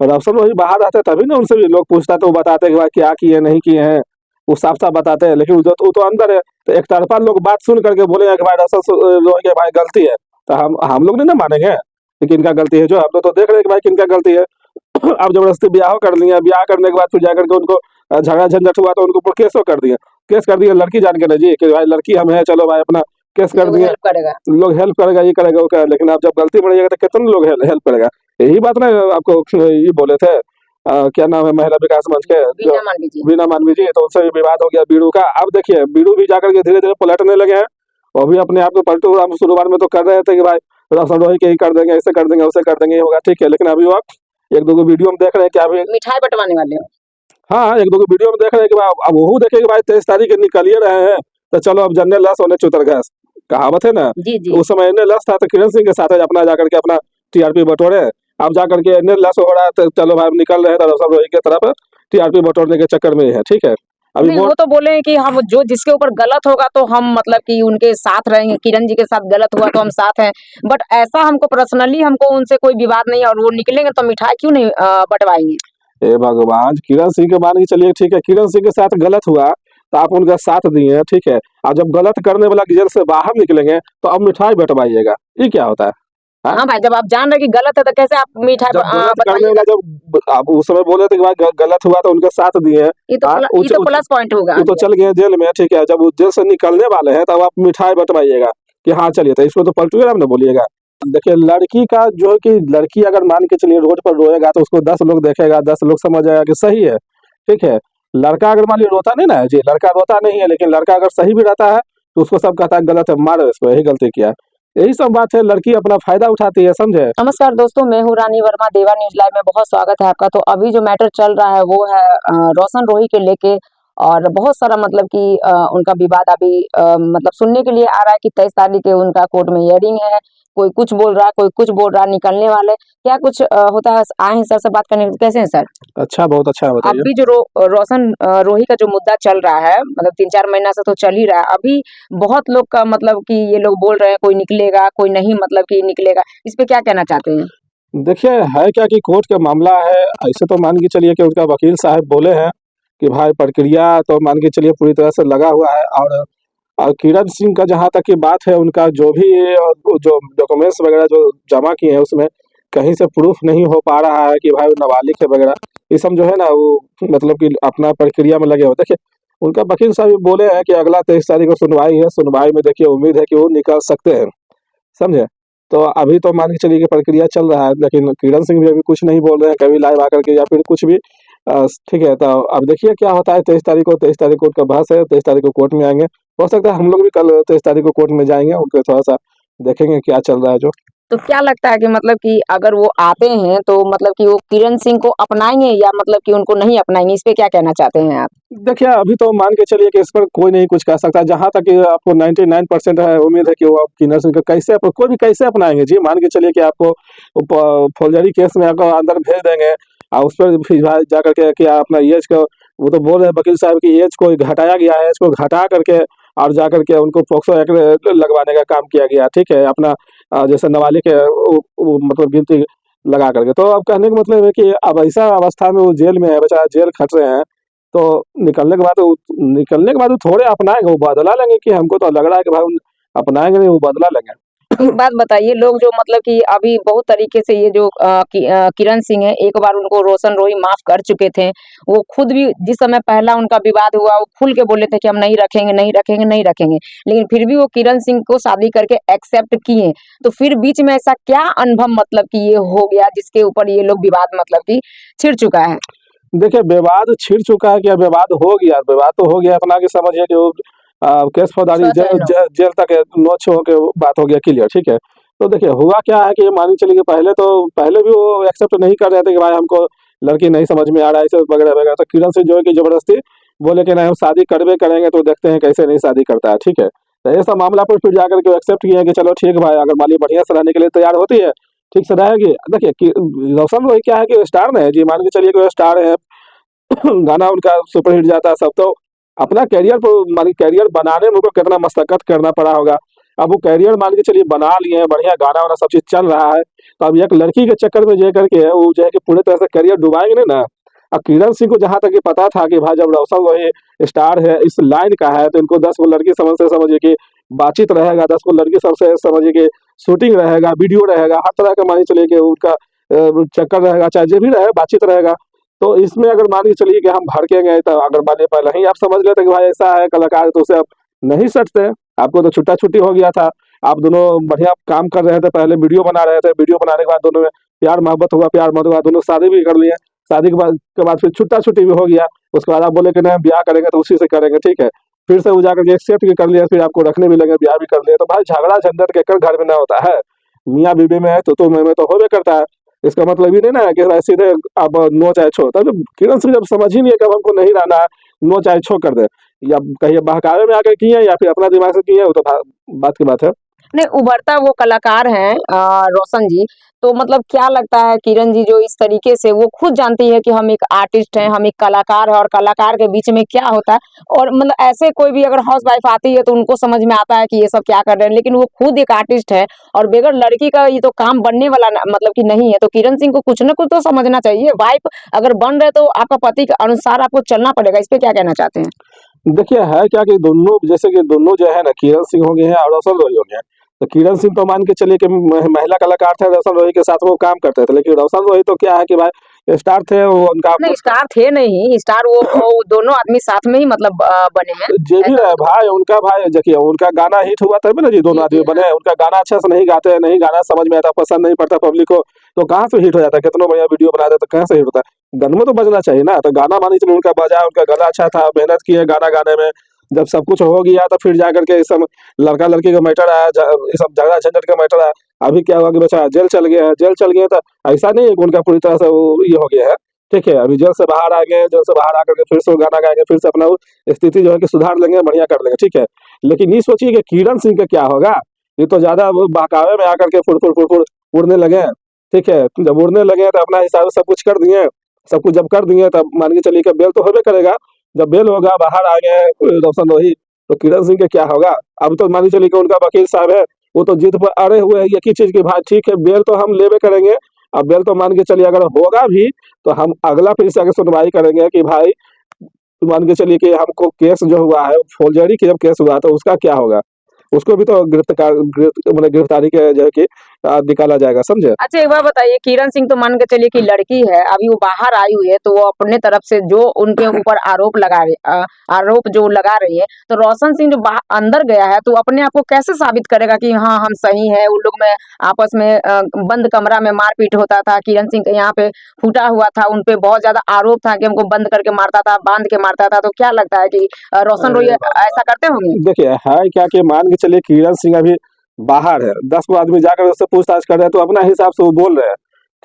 और अफसर वही बाहर रहते तभी ना उनसे भी लोग पूछता तो वो बताते कि भाई क्या किए नहीं किए हैं, वो साफ साफ बताते हैं। लेकिन वो तो अंदर है, तो एक तरफा लोग बात सुन करके बोलेंगे कि भाई लोगों की भाई गलती है, तो हम लोग नहीं ना मानेंगे कि किनका गलती है। जो हम लोग तो देख रहे हैं कि भाई किनका गलती है। अब जबरदस्ती ब्याह कर लिया, ब्याह करने के बाद फिर जाकर के उनको झगड़ा झंझट हुआ तो उनको ऊपर केस कर दिए। केस कर दिए लड़की जान के ना जी कि भाई लड़की हम है, चलो भाई अपना केस कर लोग दिए। हेल्प करेगा। लोग हेल्प करेगा, ये करेगा वो करेगा, लेकिन आप जब गलती बढ़िएगा तो कितने लोग हेल्प करेगा। यही बात ना आपको ये बोले थे, क्या नाम है महिला विकास मंच के जो बीना मांडवी जी। बीना मानवी जी, तो उनसे भी विवाद हो गया बीड़ू का। अब देखिए बीड़ू भी जाकर के धीरे धीरे पलटने लगे हैं। वो भी अपने आप को पलटू, हम शुरुआत में तो कर रहे थे कि भाई रोशन रोही के ही कर देंगे, ऐसे कर देंगे वैसे कर देंगे, ये होगा ठीक है। लेकिन अभी वो एक दो वीडियो में देख रहे हैं कि अभी मिठाई बंटवाने वाले हो। हाँ एक दो वीडियो में देख रहे हैं कि भाई अब वो देखे कि भाई 23 तारीख निकल ही रहे हैं, तो चलो अब जन्ने लस होने चुतर गैस, कहावत है ना। जी तो जी। उस समय इन्हें लस था तो किरण सिंह के साथ अपना जाकर के अपना टीआरपी बटोरे। अब जाकर के इन्हें लस हो रहा है तो चलो भाई निकल रहे हैं तो रोशन रोही की तरफ टीआरपी बटोरने के चक्कर में ही है, ठीक है। अभी नहीं, वो वोट तो बोले हैं कि हम जो जिसके ऊपर गलत होगा तो हम मतलब कि उनके साथ रहेंगे, किरण जी के साथ गलत हुआ तो हम साथ हैं। बट ऐसा हमको पर्सनली हमको उनसे कोई विवाद नहीं है, और वो निकलेंगे तो मिठाई क्यों नहीं बंटवाएंगे। हे भगवान, किरण सिंह के मान के चलिए ठीक है, किरण सिंह के साथ गलत हुआ तो आप उनका साथ दिए, ठीक है। और जब गलत करने वाला जेल से बाहर निकलेंगे तो अब मिठाई बंटवाइएगा, ये क्या होता है? हाँ? हाँ भाई, जब आप जान रहे कि गलत है तो कैसे आप मिठाई जब गलत करने बंटवाइएगा। वाला, जब आप उस समय बोले थे कि भाई गलत हुआ तो उनके साथ दिए। हाँ, ये तो प्लस पॉइंट होगा वो तो आगे। चल गए जेल में, ठीक है। जब वो जेल से निकलने वाले हैं तब आप मिठाई बंटवाइएगा कि हाँ चलिए, तो इसको तो पलटूएगा ना बोलिएगा। देखिए लड़की का जो है कि लड़की अगर मान के चलिए रोड पर रोएगा तो उसको 10 लोग देखेगा, 10 लोग समझ जाएगा कि सही है, ठीक है। लड़का अगर मान लीजिए रोता नहीं ना है जी, लड़का रोता नहीं है, लेकिन लड़का अगर सही भी रहता है तो उसको सब कहता है गलत है, मारो इसको, यही गलती किया। यही सब बात है, लड़की अपना फायदा उठाती है, समझे। नमस्कार दोस्तों, मैं हूँ रानी वर्मा, देवा न्यूज लाइव में बहुत स्वागत है आपका। तो अभी जो मैटर चल रहा है वो है रोशन रोही के लेके, और बहुत सारा मतलब कि उनका विवाद अभी मतलब सुनने के लिए आ रहा है कि 23 तारीख के उनका कोर्ट में हियरिंग है। कोई कुछ बोल रहा है, कोई कुछ बोल रहा है, निकलने वाले क्या कुछ होता है। आए हैं सर से बात करने, कैसे हैं सर। अच्छा, बहुत अच्छा है, बताइए। अभी जो रोशन रोही का जो मुद्दा चल रहा है, मतलब 3-4 महीना से तो चल ही रहा है। अभी बहुत लोग का मतलब कि ये लोग बोल रहे हैं कोई निकलेगा कोई नहीं, मतलब कि निकलेगा। इस पे क्या कहना चाहते हैं। देखिए है क्या कि कोर्ट का मामला है, ऐसे तो मान के चलिए कि उनका वकील साहब बोले हैं कि भाई प्रक्रिया तो मान के चलिए पूरी तरह से लगा हुआ है। और किरण सिंह का जहाँ तक की बात है, उनका जो भी जो डॉक्यूमेंट्स वगैरह जो जमा किए हैं उसमें कहीं से प्रूफ नहीं हो पा रहा है कि भाई वो नाबालिग है वगैरह। ये सब जो है ना वो मतलब कि अपना प्रक्रिया में लगे हुए। देखिए उनका वकील साहब भी बोले हैं कि अगला 23 तारीख को सुनवाई है, सुनवाई में देखिए उम्मीद है कि वो निकल सकते हैं, समझे। तो अभी तो मान के चलिए कि प्रक्रिया चल रहा है, लेकिन किरण सिंह भी अभी कुछ नहीं बोल रहे हैं, कभी लाइव आकर के या फिर कुछ भी। ठीक है, तो अब देखिए क्या होता है। 23 तारीख को उनका बहस है, 23 तारीख को कोर्ट में आएंगे। हो सकता है हम लोग भी कल 23 तारीख को कोर्ट में जाएंगे, उनके थोड़ा सा देखेंगे क्या चल रहा है जो। तो क्या लगता है कि मतलब कि अगर वो आते हैं तो मतलब कि वो किरण सिंह को अपनाएंगे या मतलब कि उनको नहीं अपनाएंगे, इस पे क्या कहना चाहते हैं आप। देखिए अभी तो मान के चलिए कि इस पर कोई नहीं कुछ कह सकता, जहाँ तक कि आपको 99% है उम्मीद है कि वो आप किरण सिंह को कैसे कोई भी कैसे अपनाएंगे जी। मान के चलिए कि आपको फौजदारी केस में आपको अंदर भेज देंगे और उस पर फिर जा करके कि अपना एज को, वो तो बोल रहे हैं वकील साहब की एज को घटाया गया है, इसको घटा करके और जा करके उनको पोक्सो एक्ट लगवाने का काम किया गया, ठीक है। अपना जैसे नाबालिग है वो मतलब गिनती लगा करके। तो अब कहने का मतलब है कि अब ऐसा अवस्था में वो जेल में है, बेचारा जेल खट रहे हैं। तो निकलने के बाद वो थोड़े अपनाएंगे, वो बदला लेंगे कि हमको तो लग रहा है कि भाई अपनाएंगे नहीं, वो बदला लेंगे। एक बात बताइए, लोग जो मतलब कि अभी बहुत तरीके से ये जो किरण सिंह है, एक बार उनको रोशन रोही माफ कर चुके थे। वो खुद भी जिस समय पहला उनका विवाद हुआ वो खुल के बोले थे कि हम नहीं रखेंगे नहीं रखेंगे नहीं रखेंगे, लेकिन फिर भी वो किरण सिंह को शादी करके एक्सेप्ट किए। तो फिर बीच में ऐसा क्या अनुभव मतलब कि ये हो गया जिसके ऊपर ये लोग विवाद मतलब कि छिड़ चुका है। देखिए विवाद छिड़ चुका है, क्या विवाद हो गया, विवाद तो हो गया अपना कि समझिए कि वो केस फौजदारी स्वचालित। जेल तक नोच हो के वो बात हो गया क्लियर, ठीक है। तो देखिए हुआ क्या है कि मान के चलिए कि पहले भी वो एक्सेप्ट नहीं कर रहे थे कि भाई हमको लड़की नहीं समझ में आ रहा है ऐसे वगैरह वगैरह। तो किरण से जो है कि जबरदस्ती बोले कि नहीं हम शादी करवे करेंगे, तो देखते हैं कैसे नहीं शादी करता है, ठीक है। तो ये सब मामला पर फिर जाकर के एक्सेप्ट किए हैं कि चलो ठीक भाई, अगर माली बढ़िया से रहने के लिए तैयार होती है, ठीक से रहेगी। देखिए कि रोशन वही क्या है कि स्टार नहीं है जी, मान के चलिए कि स्टार है। गाना उनका सुपरहिट जाता है सब, तो अपना कैरियर को मान कैरियर बनाने में उनको कितना मशक्कत करना पड़ा होगा। अब वो कैरियर मान के चलिए बना लिए हैं, बढ़िया गाना वाना सब चीज चल रहा है। तो अब एक लड़की के चक्कर में जे करके वो जो है कि पूरी तरह से करियर डुबाएंगे नहीं ना। अब किरण सिंह को जहां तक कि पता था कि भाई जब रोशन वही स्टार है इस लाइन का है, तो इनको 10 गो लड़की समझिए कि बातचीत रहेगा, 10 गो लड़की सबसे समझिए कि शूटिंग रहेगा, वीडियो रहेगा, हर तरह का मान के चलिए कि उनका चक्कर रहेगा, चाहे जो भी रहे बातचीत रहेगा। तो इसमें अगर मान के चलिए कि हम भड़केंगे, तो अगर मान लीजिए पहले ही आप समझ लेते कि भाई ऐसा है कलाकार, तो उसे आप नहीं सटते। आपको तो छुट्टा छुट्टी हो गया था, आप दोनों बढ़िया काम कर रहे थे, पहले वीडियो बना रहे थे, वीडियो बनाने के बाद दोनों में प्यार मोहब्बत हुआ, प्यार मोहब्बत हुआ, दोनों शादी भी कर लिए, शादी के बाद फिर छुट्टा छुट्टी भी हो गया। उसके बाद आप बोले कि नहीं ब्याह करेंगे तो उसी से करेंगे, ठीक है। फिर से वो जाकर के एक्सेप्ट भी कर लिया, फिर आपको रखने भी लगे, ब्याह भी कर लिया। तो भाई झगड़ा झंझट के कर घर में ना होता है, मियाँ बीवी में है तो में तो होबे करता है। इसका मतलब ये नहीं ना है कि भाई सीधे आप नो चाहे छो। तब किरण सिंह जब समझ ही नहीं है कि अब हमको नहीं रहना है, नो चाहे छो कर दे, या कहीं बहकावे में आकर किए या फिर अपना दिमाग से किए, वो तो बात की बात है। नहीं, उभरता वो कलाकार हैं रोशन जी। तो मतलब क्या लगता है किरण जी जो इस तरीके से वो खुद जानती है कि हम एक आर्टिस्ट हैं, हम एक कलाकार है और कलाकार के बीच में क्या होता है, और मतलब ऐसे कोई भी अगर हाउसवाइफ आती है तो उनको समझ में आता है कि ये सब क्या कर रहे हैं, लेकिन वो खुद एक आर्टिस्ट है और बगैर लड़की का ये तो काम बनने वाला मतलब कि नहीं है। तो किरण सिंह को कुछ ना कुछ तो समझना चाहिए। वाइफ अगर बन रहे तो आपका पति के अनुसार आपको चलना पड़ेगा। इस पे क्या कहना चाहते हैं? देखिए है क्या कि दोनों जैसे कि दोनों जो है ना, किरण सिंह हो गए हैं और रोशन रोही हो गए हैं। तो किरण सिंह तो मान के चलिए कि महिला कलाकार थे, रोशन रोही के साथ वो काम करते थे। लेकिन रोशन रोही तो क्या है कि भाई स्टार थे, वो उनका नहीं, स्टार थे नहीं, स्टार वो दोनों आदमी साथ में ही मतलब बने हैं। जे भी ऐसा रहे तो भाई, उनका भाई देखिए उनका गाना हिट हुआ तभी ना जी, दोनों जी, आदमी जी, बने हाँ। हैं। उनका गाना अच्छा से नहीं गाते हैं, नहीं गाना समझ में आता, पसंद नहीं पड़ता पब्लिक को, तो कहाँ से हिट हो जाता है? कितना बढ़िया वीडियो बना देते, कहाँ से हिट होता है? गाने में तो बजना चाहिए ना। तो गाना मान के चलिए उनका बजा, उनका गला अच्छा था, मेहनत किए गाना गाने में। जब सब कुछ हो गया तो फिर जा करके इस सब लड़का लड़की का मैटर आया, ये सब झगड़ा झंझट का मैटर आया। अभी क्या हुआ कि बेचारा जेल चल गया है, जेल चल गया तो ऐसा नहीं है कि उनका पूरी तरह से वो ये हो गया है, ठीक है। अभी जेल से बाहर आ गए, जेल से बाहर आकर के फिर से वो गाना गाएंगे, फिर से अपना स्थिति जो है कि सुधार लेंगे, बढ़िया कर लेंगे, ठीक है। लेकिन ये सोचिए कि किरण सिंह का क्या होगा। ये तो ज्यादा वो बहकावे में आकर के फुड़ फुड़ फुड़ फुड़ उड़ने लगे हैं, ठीक है। जब उड़ने लगे हैं तो अपना हिसाब से सब कुछ कर दिए, सब कुछ जब कर दिए तब मान के चलिए कि बेल तो होबे करेगा। जब बेल होगा, बाहर आ गए रोशन रोही, तो किरण सिंह का क्या होगा? अब तो मान के चलिए कि उनका वकील साहब है, वो तो जिद पर अड़े हुए हैं एक ही चीज की, भाई ठीक है बेल तो हम लेवे करेंगे। अब बेल तो मान के चलिए अगर होगा भी तो हम अगला फिर से आगे सुनवाई करेंगे कि भाई मान के चलिए कि हमको केस जो हुआ है फौजदारी के, जब केस हुआ तो उसका क्या होगा? उसको भी तो मतलब गिरफ्तारी के जो है कि निकाला जाएगा, समझे। अच्छा, एक बात बताइए, किरण सिंह तो मान के चलिए कि लड़की है, अभी वो बाहर आई हुई है, तो वो अपने तरफ से जो उनके ऊपर आरोप जो लगा रही है, तो रोशन सिंह जो अंदर गया है तो अपने आप को कैसे साबित करेगा कि हाँ हम सही है? उन लोग में आपस में बंद कमरा में मारपीट होता था, किरण सिंह का यहाँ पे फूटा हुआ था, उनपे बहुत ज्यादा आरोप था कि हमको बंद करके मारता था, बांध के मारता था। तो क्या लगता है कि रोशन रोही अरे ऐसा करते होंगे? देखिए है क्या कि मान के चलिए किरण सिंह अभी बाहर है, 10 गो आदमी जाकर उससे पूछताछ कर रहे हैं, तो अपना हिसाब से वो बोल रहे हैं,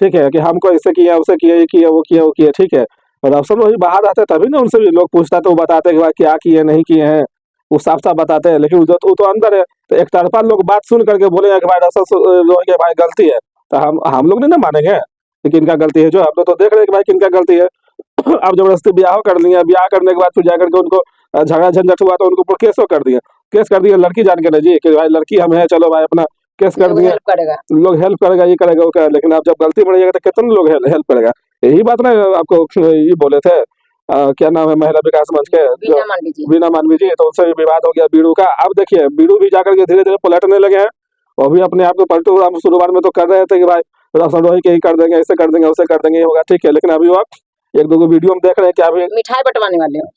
ठीक है, कि हमको इससे किया, उसे किया, ये किया, वो किया, वो किया, ठीक है। और अफसर वही बाहर रहते तभी ना उनसे भी लोग पूछता है, तो वो बताते हैं कि भाई क्या किए नहीं किए हैं, वो साफ साफ बताते हैं। लेकिन वो तो अंदर है, तो एक तरफा लोग बात सुन करके बोलेंगे कि भाई अफसर भाई गलती है, तो हम लोग नहीं ना मानेंगे कि किनका गलती है। जो हम लोग तो देख रहे हैं कि भाई किनका गलती है। अब जबरदस्ती ब्याह कर लिया, ब्याह करने के बाद फिर जाकर के उनको झगड़ा झंझट हुआ तो उनको ऊपर केसो कर दिया, केस कर दिया लड़की जान के ना जी, कि भाई लड़की हम है, चलो भाई अपना केस कर लोग दिए। हेल्प करेगा। लोग हेल्प करेगा, ये करेगा, वो करेगा। लेकिन आप जब गलती बढ़िएगा तो कितने लोग हेल्प करेगा? यही बात ना आपको ये बोले थे, क्या नाम है महिला विकास मंच के जो बीना मांडी जी। बीना मानवी जी, तो उनसे भी विवाद हो गया बीड़ू का। अब देखिए बीड़ू भी जाकर के धीरे धीरे पलटने लगे हैं, वो भी अपने आप को पलटू। हम शुरुआत में तो कर रहे थे कि भाई रोशन रोही के ही कर देंगे, ऐसे कर देंगे, वैसे कर देंगे, ये होगा, ठीक है। लेकिन अभी वो एक दो वीडियो में देख रहे हैं कि अभी मिठाई बंटवाने वाले हो?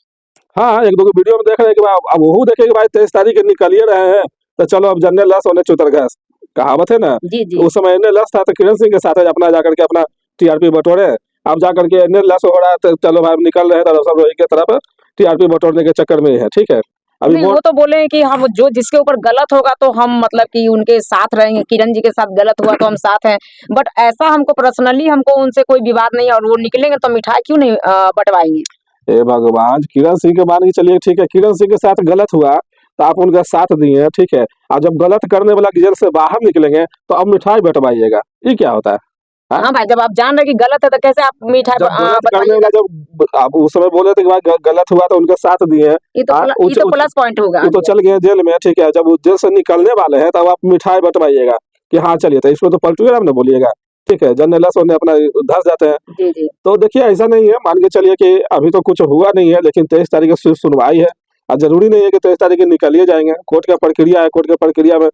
हाँ, एक दो वीडियो में देख रहे हैं कि भाई अब वो देखे कि भाई 23 तारीख के निकल ही रहे हैं, तो चलो अब जन्ने लस होने चुतर घास, कहावत है ना। जी, तो जी। उस समय इन्हें लस था तो किरण सिंह के साथ है अपना जाकर के अपना टीआरपी बटोरे। अब जाकर के इन्हें लस हो रहा है तो चलो भाई निकल रहे हैं, तो रोशन रोही की तरफ टीआरपी बटोरने के चक्कर में ही है, ठीक है। अभी नहीं, वो वो तो बोले हैं कि हम जो जिसके ऊपर गलत होगा तो हम मतलब कि उनके साथ रहेंगे, किरण जी के साथ गलत हुआ तो हम साथ हैं। बट ऐसा हमको पर्सनली हमको उनसे कोई विवाद नहीं है, और वो निकलेंगे तो मिठाई क्यों नहीं बँटवाएँगे? हे भगवान, किरण सिंह के मान के चलिए ठीक है, किरण सिंह के साथ गलत हुआ तो आप उनका साथ दिए, ठीक है। और जब गलत करने वाला जेल से बाहर निकलेंगे तो अब मिठाई बंटवाइएगा, ये क्या होता है? हाँ? हाँ भाई, जब आप जान रहे हैं कि गलत है तो कैसे आप मिठाई जब गलत करने बँटवाइएगा? वाला, जब आप उस समय बोले थे कि भाई गलत हुआ तो उनका साथ दिए हैं। हाँ, ये तो प्लस पॉइंट होगा वो आ तो गया। चल गए जेल में, ठीक है। जब वो जेल से निकलने वाले हैं तब आप मिठाई बंटवाइएगा कि हाँ चलिए, तो इसको तो पलटूए ना बोलिएगा। ठीक है, जर्नलिस्ट होने अपना धस जाते हैं। जी, जी। तो देखिए ऐसा नहीं है, मान के चलिए कि अभी तो कुछ हुआ नहीं है, लेकिन 23 तारीख को सुनवाई है और जरूरी नहीं है कि 23 तारीख को निकल ही जाएंगे। कोर्ट का प्रक्रिया है, कोर्ट की प्रक्रिया में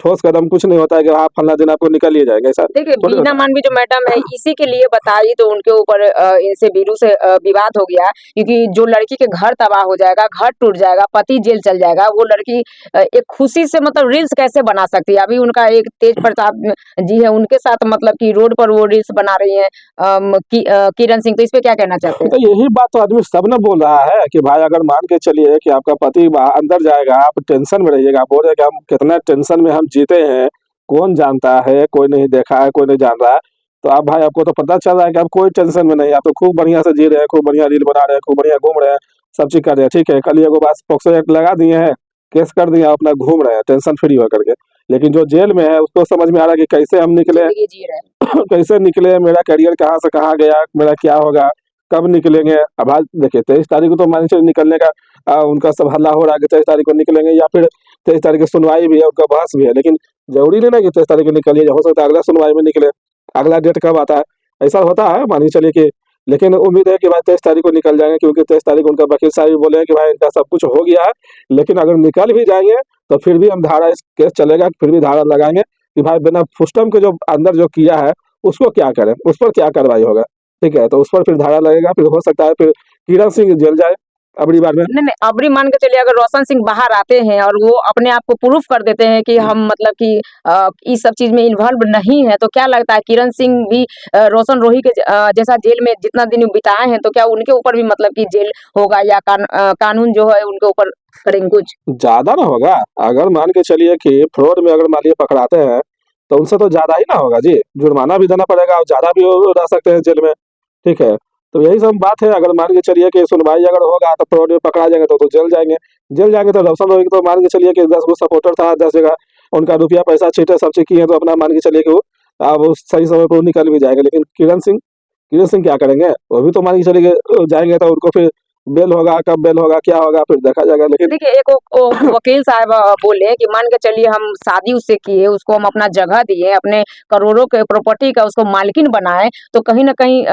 ठोस कदम कुछ नहीं होता है कि हाँ फलना दिन आपको निकल ही जाएंगे, ऐसा देखिए, थोड़ी बीना होता मानवी जो मैडम है, इसी के लिए बताई तो उनके ऊपर इनसे बीरू से विवाद हो गया, क्योंकि जो लड़की के घर तबाह हो जाएगा, घर टूट जाएगा, पति जेल चल जाएगा, वो लड़की एक खुशी से मतलब रील्स कैसे बना सकती है? अभी उनका एक तेज प्रताप जी है, उनके साथ मतलब कि रोड पर वो रील्स बना रही हैं किरण सिंह, तो इस पे क्या कहना चाहते है। हैं? तो यही बात तो आदमी सब ने बोल रहा है कि भाई अगर मान के चलिए कि आपका पति अंदर जाएगा, आप टेंशन में रहिएगा, आप बोल रहे हैं कि हम कितना टेंशन में हम जीते हैं, कौन जानता है, कोई नहीं देखा है, कोई नहीं जान रहा है। तो आप भाई आपको तो पता चल रहा है कि आप कोई टेंशन में नहीं, आप तो खूब बढ़िया से जी रहे हैं, खूब बढ़िया रील बना रहे हैं, खूब बढ़िया घूम रहे हैं, सब चीज कर रहे हैं, ठीक है। कल एगो बात पॉक्सो एक्ट लगा दिए हैं, केस कर दिया, अपना घूम रहे हैं टेंशन फ्री होकर के। लेकिन जो जेल में है उसको समझ में आ रहा है कि कैसे हम निकले, जिंदगी जी रहे हैं। कैसे निकले, मेरा करियर कहाँ से कहाँ गया, मेरा क्या होगा, कब निकलेंगे। अब आज देखिए 23 तारीख को तो मान चलिए निकलने का उनका सब हल्ला हो रहा है कि 23 तारीख को निकलेंगे, या फिर 23 तारीख की सुनवाई भी है, उनका बहस भी है। लेकिन जरूरी नहीं ना कि 23 तारीख को निकलिए, हो सकता है अगला सुनवाई में निकले, अगला डेट कब आता है, ऐसा होता है मान चलिए कि। लेकिन उम्मीद है कि भाई 23 तारीख को निकल जाएंगे, क्योंकि 23 तारीख को उनका वकील साहब भी बोले हैं कि भाई इनका सब कुछ हो गया है। लेकिन अगर निकल भी जाएंगे तो फिर भी हम धारा, इस केस चलेगा, फिर भी धारा लगाएंगे कि भाई बिना फुस्टम के जो अंदर जो किया है उसको क्या करें, उस पर क्या कार्रवाई होगा, ठीक है। तो उस पर फिर धारा लगेगा, फिर हो सकता है फिर किरण सिंह जेल जाए अगली बार में। नहीं, नहीं, अबरी मान के चलिए, अगर रोशन सिंह बाहर आते हैं और वो अपने आप को प्रूफ कर देते हैं कि हम मतलब कि इस सब चीज में इन्वॉल्व नहीं है, तो क्या लगता है किरण सिंह भी रोशन रोही के जैसा जेल में जितना दिन बिताए हैं, तो क्या उनके ऊपर भी मतलब कि जेल होगा, या कानून जो है उनके ऊपर करेंगे कुछ? ज्यादा ना होगा, अगर मान के चलिए कि फ्रॉड में अगर मान लीजिए पकड़ाते हैं तो उनसे तो ज्यादा ही ना होगा जी, जुर्माना भी देना पड़ेगा और ज्यादा भी रह सकते हैं जेल में, ठीक है। तो यही सब बात है, अगर मान के चलिए कि सुनवाई अगर होगा तो फ्रॉड में पकड़ा जाएंगे तो जेल जाएंगे। जेल जाएंगे तो रोशन रोही तो मान के चलिए कि 10 गो सपोर्टर था, 10 जगह उनका रुपया पैसा छीटे सब चीज किए हैं, तो अपना मान के चलिए कि वो अब वो सही समय पर वो निकल भी जाएंगे। लेकिन किरण सिंह क्या करेंगे, वो भी तो मान के चलिए कि जाएंगे तो उनको फिर बेल होगा, कब बेल होगा, क्या होगा, फिर देखा जाएगा। लेकिन देखिए, एक वकील साहब बोले कि मान के चलिए हम शादी उससे किए, उसको हम अपना जगह दिए, अपने करोड़ों के प्रॉपर्टी का उसको मालकिन बनाए, तो कहीं ना कहीं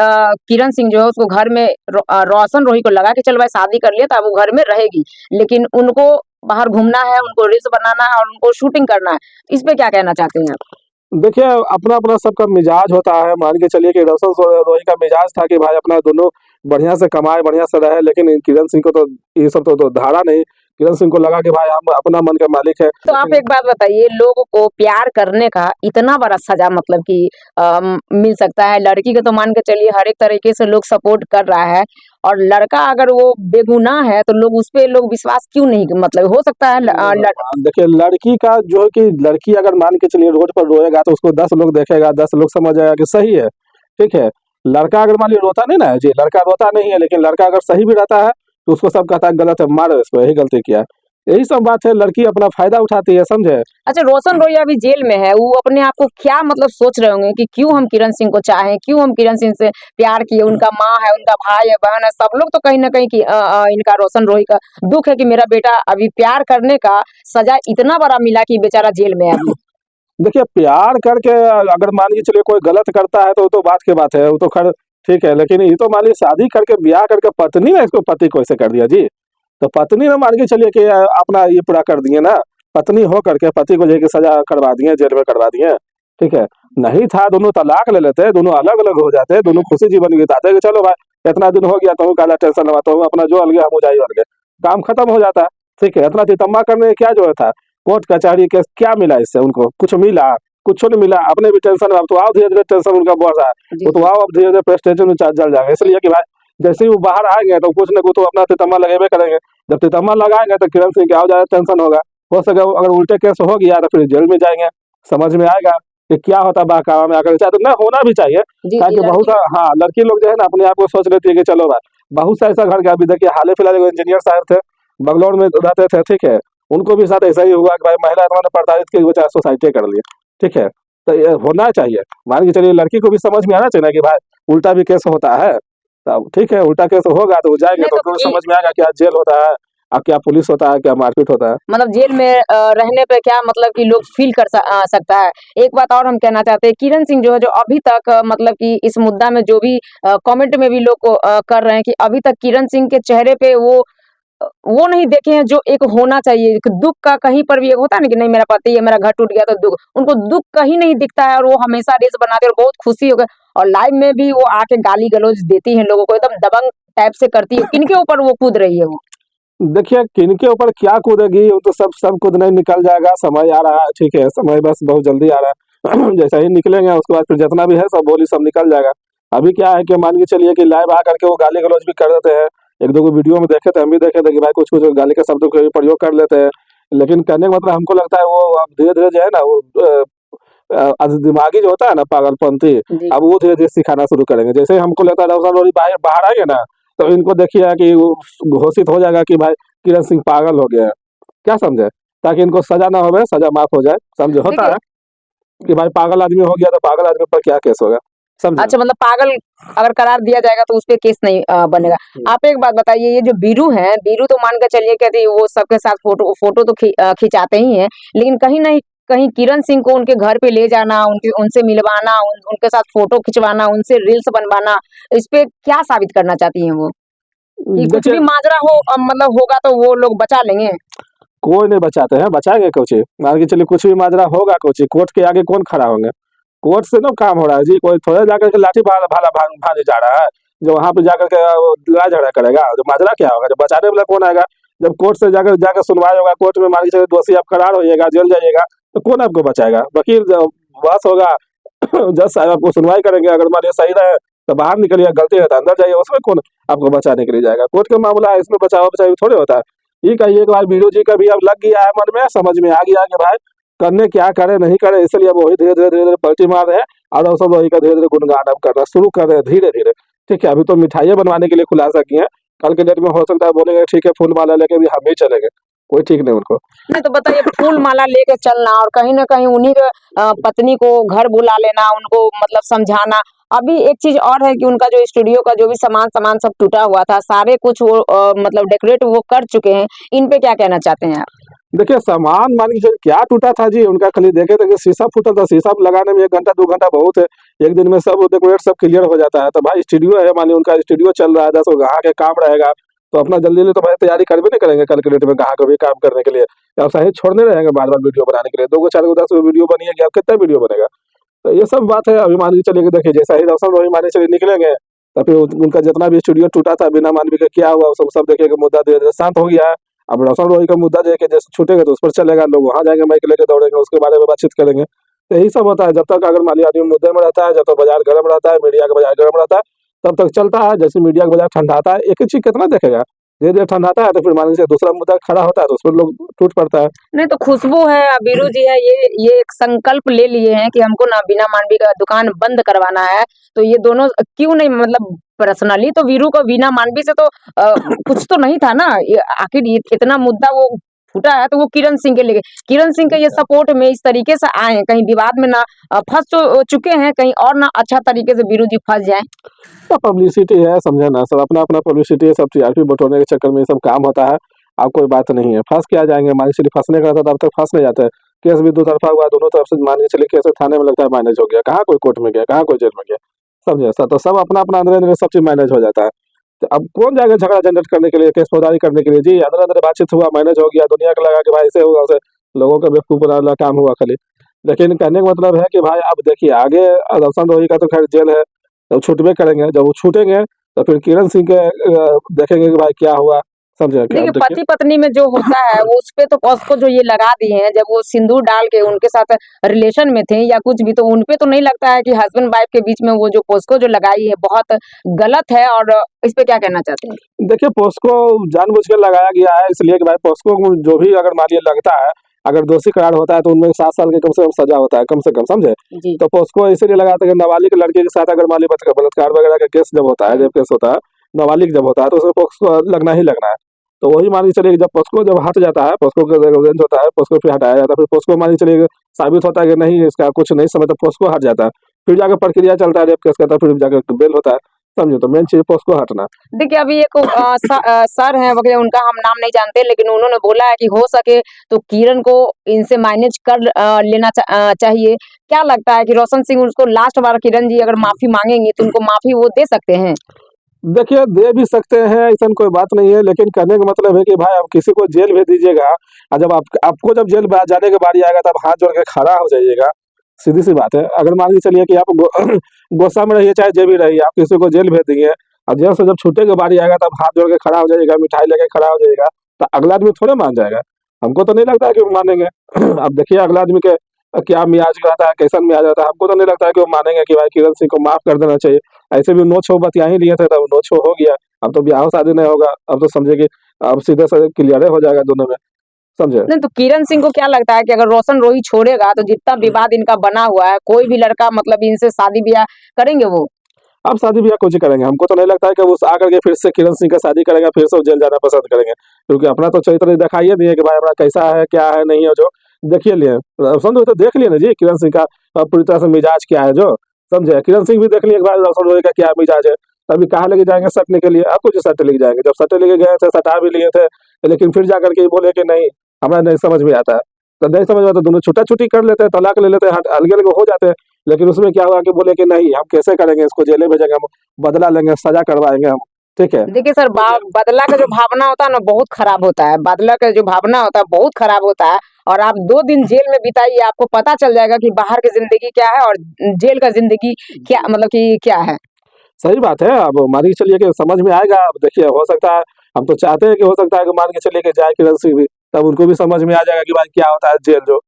किरण सिंह जो है उसको घर में रोशन रोही को लगा कि चल भाई शादी कर लिया तो अब वो घर में रहेगी, लेकिन उनको बाहर घूमना है, उनको रील्स बनाना है और उनको शूटिंग करना है। इस पे क्या कहना चाहते हैं आप? देखिए अपना अपना सबका मिजाज होता है, मान के चलिए कि रोशन रोही का मिजाज था कि भाई अपना दोनों बढ़िया से कमाए, बढ़िया से रहे। लेकिन किरण सिंह को तो ये सब तो धारा नहीं, किरण सिंह को लगा कि भाई हम अपना मन के मालिक है। तो आप एक बात बताइए, लोगों को प्यार करने का इतना बड़ा सजा मतलब कि मिल सकता है? लड़की को तो मान के चलिए हर एक तरीके से लोग सपोर्ट कर रहा है, और लड़का अगर वो बेगुनाह है तो लोग उस पे लोग विश्वास क्यों नहीं, मतलब हो सकता है देखिए लड़की का जो है कि लड़की अगर मान के चलिए रोड पर रोएगा तो उसको 10 लोग देखेगा, 10 लोग समझ जाएगा कि सही है, ठीक है। लड़का अगर मान लीजिए रोता नहीं ना है जी, लड़का रोता नहीं है, लेकिन लड़का अगर सही भी रहता है तो उसको सब कहता है गलत है, मारो इसको, यही गलती किया। यही सब बात है, लड़की अपना फायदा उठाती है, समझे। अच्छा, रोशन रोय अभी जेल में है, वो अपने आप को क्या मतलब सोच रहे होंगे कि क्यों हम किरण सिंह को चाहें, क्यों हम किरण सिंह से प्यार किए? उनका माँ है, उनका भाई है, बहन है, सब लोग तो कहीं ना कहीं कि इनका रोशन रोही का दुख है कि मेरा बेटा अभी प्यार करने का सजा इतना बड़ा मिला कि बेचारा जेल में है अभी। देखिए प्यार करके अगर मान के चलिए कोई गलत करता है तो वो तो बात की बात है, वो तो खैर ठीक है। लेकिन ये तो मान लीजिए शादी करके ब्याह करके पत्नी ने इसको पति को ऐसे कर दिया जी, तो पत्नी ने मान के चलिए कि अपना ये पूरा कर दिए ना, पत्नी हो करके पति को जो सजा करवा दिए, जेल में करवा दिए, ठीक है। नहीं था दोनों तलाक ले लेते, दोनों अलग अलग हो जाते, दोनों खुशी जीवन बिताते कि चलो भाई इतना दिन हो गया तो काला टेंशन लगा, तो अपना जो अलग हम जाई अलग, काम खत्म हो जाता है, ठीक है। इतना तितम्मा करने में क्या जो था, कोर्ट कचहरी केस क्या मिला इससे, उनको कुछ मिला, कुछ नहीं मिला, अपने भी टेंशन। अब तो आओ धीरे धीरे टेंशन उनका बढ़ रहा है, जी, वो तो जी। आओ अब धीरे धीरे प्रेस्टेशन में जल जाएंगे, इसलिए कि भाई जैसे ही वो बाहर आएंगे तो कुछ न कुछ तो अपना तितम्मा लगेबे करेंगे। जब तितम्मा लगाएंगे तो किरण सिंह के आओ ज्यादा टेंशन होगा, हो सके अगर उल्टे केस हो गया तो फिर जेल में जाएंगे, समझ में आएगा कि क्या होता है बहकावा में आकर। चाहे तो ना होना भी चाहिए, जी, जी, ताकि बहुत लड़की। हाँ लड़की लोग जो है ना अपने आप को सोच लेती है कि चलो भाई, बहुत सा ऐसा घर का अभी देखिए हाल फिलहाल एगो इंजीनियर साहब थे, बंगलौर में रहते थे, ठीक है। उनको भी साथ ऐसा ही हुआ कि भाई महिला इतना प्रताड़ित की वो चाहे सोसाइटी कर लिए, ठीक है। तो ये होना चाहिए, मान के चलिए लड़की को भी समझ में आना चाहिए ना कि भाई उल्टा भी केस होता है, तब ठीक है, उल्टा केस होगा तो वो जाएंगे नहीं तो तो फिर समझ में आएगा कि आज जेल होता है, अब क्या पुलिस होता है, क्या मारपीट होता है। मतलब जेल में रहने पे क्या मतलब कि लोग फील कर सकता है। एक बात और हम कहना चाहते हैं, किरण सिंह जो है, जो अभी तक मतलब कि इस मुद्दा में जो भी कमेंट में भी लोग को कर रहे हैं कि अभी तक किरण सिंह के चेहरे पे वो नहीं देखे हैं जो एक होना चाहिए। एक दुःख का कहीं पर भी एक होता है ना कि नहीं मेरा पति है, मेरा घर टूट गया तो दुःख, उनको दुःख कहीं नहीं दिखता है और वो हमेशा रील्स बनाते हैं और बहुत खुशी हो गए और लाइव में भी वो आके गाली-गलौज देती हैं लोगों को, एकदम दबंग टाइप से करती है। किनके ऊपर वो कूद रही है वो? देखिए किनके ऊपर क्या कूदेगी, वो तो सब सब कूदने निकल जाएगा, समय आ रहा है, ठीक है, समय बस बहुत जल्दी आ रहा है। जैसे ही निकलेंगे उसके बाद फिर जितना भी है सब बोली सब निकल जाएगा। अभी क्या है कि मान के चलिए कि लाइव आकर के वो गाली गलौज भी कर देते हैं। एक दो वीडियो में देखे थे, हम भी देखे थे कि भाई कुछ कुछ गाली के शब्दों का भी प्रयोग कर लेते हैं। लेकिन करने का मतलब हमको लगता है वो अब धीरे धीरे जो है ना वो आज दिमागी जो होता है ना पागलपंती, जी। अब वो धीरे धीरे सिखाना शुरू करेंगे। जैसे ही हमको लगता है रौशन रोही बाहर बाहर आएंगे ना, तो इनको देखिए कि वो घोषित हो जाएगा कि भाई किरण सिंह पागल हो गया है। क्या समझे? ताकि इनको सजा ना होवे, सजा माफ हो जाए। समझे? होता देखिए है कि भाई पागल आदमी हो गया तो पागल आदमी पर क्या केस होगा? समझे? अच्छा मतलब पागल अगर करार दिया जाएगा तो उसपे केस नहीं बनेगा। आप एक बात बताइए, ये जो बीरू हैं, बीरू तो मान के चलिए कहते वो सबके साथ फोटो फोटो तो खिंचाते ही हैं, लेकिन कहीं नहीं कहीं किरण सिंह को उनके घर पे ले जाना, उनके उनसे मिलवाना, उनके साथ फोटो खिंचवाना, उनसे रील्स बनवाना, इस पे क्या साबित करना चाहती हैं वो? कि कुछ देखिए भी माजरा हो मतलब होगा तो वो लोग बचा लेंगे? कोई नहीं बचाते हैं, बचाएँगे कोची? मान के चलिए कुछ भी माजरा होगा कोची, कोर्ट के आगे कौन खड़ा होंगे? कोर्ट से ना काम हो रहा है जी, कोई थोड़े जाकर के लाठी भाला भाने जा रहा है, जो वहाँ पे जाकर के लड़ाई झगड़ा करेगा, जो माजरा क्या होगा, जब बचाने वाला कौन आएगा? जब कोर्ट से जाकर जाकर सुनवाई होगा, कोर्ट में मान के चलिए दोषी आप करार होइएगा, जेल जाइएगा, तो कौन आपको बचाएगा? वकील जब बहस होगा, जज साहब आपको सुनवाई करेंगे, अगर मान लीजिए सही रहे तो बाहर निकलिए, गलती है तो अंदर जाइए, उसमें कौन आपको बचाने के लिए जाएगा? कोर्ट का मामला है, इसमें बचावा-बचावी थोड़े होता है। ये कहिए कि भाई वीरू जी का भी अब लग गया है मन में, समझ में आ गया कि भाई करने क्या करे, नहीं करे, इसलिए अब वही धीरे-धीरे पलटी मार रहे हैं और सब वही का धीरे-धीरे गुणगान अब करना शुरू कर रहे हैं धीरे-धीरे। ठीक है, अभी तो मिठाइयाँ बनवाने के लिए खुलासा किए हैं, कल के डेट में हो सकता है बोलेंगे ठीक है फूल माला लेके भी हम भी चलेंगे, कोई ठीक नहीं उनको। नहीं तो बताइए, फूल माला लेके चलना और कहीं न कहीं उन्हीं के पत्नी को घर बुला लेना, उनको मतलब समझाना। अभी एक चीज़ और है कि उनका जो स्टूडियो का जो भी सामान-सामान सब टूटा हुआ था, सारे कुछ वो मतलब डेकोरेट वो कर चुके हैं। इन पे क्या कहना चाहते हैं आप? देखिए सामान मान के चलिए क्या टूटा था जी, उनका खाली देखे थे कि शीशा फूटा था, शीशा लगाने में 1 घंटा 2 घंटा बहुत है। एक दिन में सब डेकोरेट सब क्लियर हो जाता है। तो भाई स्टूडियो है, मानिए उनका स्टूडियो चल रहा है, 10 ग्राहक के काम रहेगा, तो अपना जल्दी-जल्दी तो भाई तैयारी करबे नहीं करेंगे कल के डेट में ग्राहक को भी काम करने के लिए। या सही छोड़ने रहेंगे बार-बार वीडियो बनाने के लिए। 2 गो 4 गो 10 गो वीडियो बनिएगा, अब कितना वीडियो बनेगा? तो ये सब बात है। अभी मान के चलिए कि देखिए जैसा ही रोशन रोही मान के चलिए निकलेंगे, तो फिर उनका जितना भी स्टूडियो टूटा था बिना मानवी के क्या हुआ, वो सब देखिए कि मुद्दा धीरे-धीरे शांत हो गया है। अब रोशन रोही का मुद्दा जो है कि जैसे छूटेगा तो उस पर चलेगा, लोग वहाँ जाएँगे माइक लेके दौड़ेंगे, उसके बारे में बातचीत करेंगे। तो यही सब होता है, जब तक अगर मान लीजिए आदमी मुद्दे में रहता है, जब तक बाज़ार गर्म रहता है, मीडिया का बाज़ार गर्म रहता है, तब तक चलता है। जैसे मीडिया का बाज़ार ठंडाता है, एक ही चीज़ कितना देखेगा? धीरे-धीरे ठंडाता है तो फिर मान लीजिए दूसरा मुद्दा खड़ा होता है तो उस पर लोग टूट पड़ता है। नहीं तो खुशबू है, बीरू जी है, ये एक संकल्प ले लिए हैं कि हमको ना बिना मांडवी का दुकान बंद करवाना है। तो ये दोनों क्यों नहीं मतलब पर्सनली तो वीरू को बिना मांडवी से तो कुछ तो नहीं था ना। ये आखिर ये इतना मुद्दा वो फूटा है तो वो किरण सिंह के लिए किरण सिंह के ये सपोर्ट में इस तरीके से आए हैं, कहीं विवाद में ना फंस चुके हैं, कहीं और ना अच्छा तरीके से बीरू जी फंस जाए। तो पब्लिसिटी है, समझे ना, सब अपना-अपना पब्लिसिटी है, सब टीआरपी बटोरने के चक्कर में ये सब काम होता है। अब कोई बात नहीं है, फँस क्या जाएँगे, मान के चलिए फँसने का था तब तक फँस नहीं जाते हैं। केस भी दो तरफ़ा हुआ, दोनों तरफ से मान के चलिए केस थाने में लगता है मैनेज हो गया, कहाँ कोई कोर्ट में गया, कहाँ कोई जेल में गया, समझे? तो सब अपना-अपना अंदरे-अंदरे सब चीज़ मैनेज हो जाता है। तो अब कौन जाएगा झगड़ा झंझट करने के लिए, केस फौजदारी करने के लिए? जी, अंदर-अंदर बातचीत हुआ, मैनेज हो गया, दुनिया को लगा कि भाई ऐसे होगा, वैसे लोगों का बेवकूफ़ बनाने वाला काम हुआ खाली। लेकिन कहने का मतलब है कि भाई अब देखिए आगे रोशन रोही का तो खैर जेल है, तो छूटबे करेंगे, जब वो छूटेंगे तो फिर किरण सिंह के देखेंगे कि भाई क्या हुआ, समझे क्या? देखिए अब देखिए पति-पत्नी में जो होता है वो उसपे तो पॉस्को जो ये लगा दिए हैं, जब वो सिंदूर डाल के उनके साथ रिलेशन में थे या कुछ भी, तो उनपे तो नहीं लगता है कि हस्बैंड वाइफ के बीच में वो जो पॉस्को जो लगाई है बहुत गलत है और इस पे क्या कहना चाहते हैं? देखिए पोस्को जानबूझ के लगाया गया है इसलिए कि भाई पोस्को को जो भी अगर मान लीजिए लगता है, अगर दोषी करार होता है तो उनमें 7 साल की कम से कम सज़ा होता है, कम से कम, समझे? जी। तो पोस्को इसीलिए लगाते हैं कि नाबालिग लड़के के साथ अगर मान लीजिए बलात्कार वगैरह का केस जब होता है, रेप केस होता है, नाबालिग जब होता है तो उसमें पोस्को लगना ही लगना है। तो वही मान के चलिए कि जब पोस्को जब हट जाता है, पोस्को का रेंज होता है, पोस्को फिर हटाया जाता है, फिर पोस्को मान के चलिए कि साबित होता है कि नहीं इसका कुछ नहीं समझ, तो पोस्को हट जाता है। फिर जाके प्रक्रिया चलता है रेप केस का, तो फिर जाके बेल होता है। समझे, तो मेन चीज पोस्ट को हटना। देखिए अभी एक सर हैं वगैरह, उनका हम नाम नहीं जानते, लेकिन उन्होंने बोला है कि हो सके तो किरण को इनसे मैनेज कर लेना चाहिए। क्या लगता है कि रोशन सिंह उसको लास्ट बार किरण जी अगर माफी मांगेंगी तो उनको माफी वो दे सकते हैं? देखिए, दे भी सकते हैं, ऐसा कोई बात नहीं है, लेकिन कहने का मतलब है कि भाई आप किसी को जेल भेज दीजिएगा और जब आपको जब जेल जाने की बारी आएगा तब हाथ जोड़ के खड़ा हो जाइएगा। सीधी सी बात है। अगर मान के चलिए कि आप गोसा में रहिए चाहे जो भी रहिए, आप किसी को जेल भेज देंगे और जेल से जब छूटने की बारी आएगा तब हाथ जोड़ के खड़ा हो जाइएगा, मिठाई लेके खड़ा हो जाइएगा, तो अगला आदमी थोड़े मान जाएगा। हमको तो नहीं लगता है कि वो मानेंगे। अब देखिए अगला आदमी के क्या मिजाज रहता है, कैसा मिजाज रहता है, हमको तो नहीं लगता है कि वो मानेंगे कि भाई किरण सिंह को माफ कर देना चाहिए। ऐसे भी नोच-झोंक बतिया ही लिए थे, तब नोच-झोंक हो गया। अब तो ब्याह शादी नहीं होगा, अब तो समझिए कि अब सीधे से क्लियर हो जाएगा दोनों में, समझे? नहीं तो किरण सिंह को क्या लगता है कि अगर रोशन रोही छोड़ेगा तो जितना विवाद इनका बना हुआ है, कोई भी लड़का मतलब इनसे शादी ब्याह करेंगे वो? अब शादी ब्याह कुछ करेंगे, हमको तो नहीं लगता है कि वो आकर के फिर से किरण सिंह का शादी करेंगे, फिर से वो जेल जाना पसंद करेंगे, क्योंकि अपना तो चरित्र दिखाइए दिए कि भाई हमारा कैसा है, क्या है, नहीं है, जो देखिए लिए रोशन रोही तो देख लिए ना जी किरण सिंह का पूरी तरह से मिजाज क्या है, जो समझे? किरण सिंह भी देख लिए एक बार रोशन रोही का क्या मिजाज है। तभी कहाँ लेके जाएंगे सटने के लिए? अब कुछ सट्टे लेके जाएंगे, जब सट्टे लेके गए थे सटा भी लिए थे, लेकिन फिर जाकर के बोले कि नहीं हमें नहीं समझ में आता है। तो नहीं समझ में आता, दोनों छूटा छूटी कर लेते हैं, तलाक ले लेते हैं, अलग अलग हो जाते हैं। लेकिन उसमें क्या हुआ कि बोले कि नहीं हम कैसे करेंगे, इसको जेल में भेजेंगे, हम बदला लेंगे, सजा करवाएंगे हम, ठीक है? देखिए सर, बदला का जो भावना होता है ना बहुत खराब होता है। बदला का जो भावना होता है बहुत खराब होता है। और आप 2 दिन जेल में बिताइए, आपको पता चल जाएगा कि बाहर की जिंदगी क्या है और जेल का जिंदगी क्या मतलब कि क्या है। सही बात है। अब मान के चलिए कि समझ में आएगा। अब देखिए हो सकता है, हम तो चाहते हैं कि हो सकता है कि मान के चलिए कि जाए किरण सिंह भी, तब उनको भी समझ में आ जाएगा कि भाई क्या होता है जेल, जो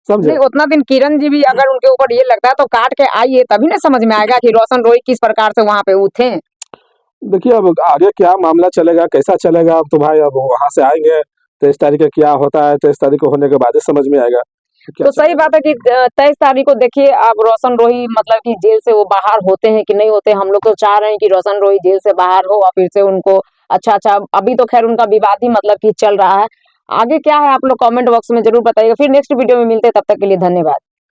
समझे? नहीं उतना दिन किरण जी भी अगर उनके ऊपर ये लगता है तो काट के आइए, तभी ना समझ में आएगा कि रोशन रोही किस प्रकार से वहां पे वो थे। देखिए अब आगे क्या मामला चलेगा, कैसा चलेगा, अब तो भाई अब वहां से आएंगे 23 तारीख को क्या होता है, 23 तारीख को होने के बाद ही समझ में आएगा कि क्या तो सही चलेगा। बात है कि 23 तारीख को देखिए अब रोशन रोही मतलब कि जेल से वो बाहर होते हैं कि नहीं होते। हम लोग तो चाह रहे हैं कि रोशन रोही जेल से बाहर हो और फिर से उनको अच्छा अभी तो खैर उनका विवाद ही मतलब कि चल रहा है। आगे क्या है आप लोग कमेंट बॉक्स में जरूर बताइएगा। फिर नेक्स्ट वीडियो में मिलते हैं, तब तक के लिए धन्यवाद।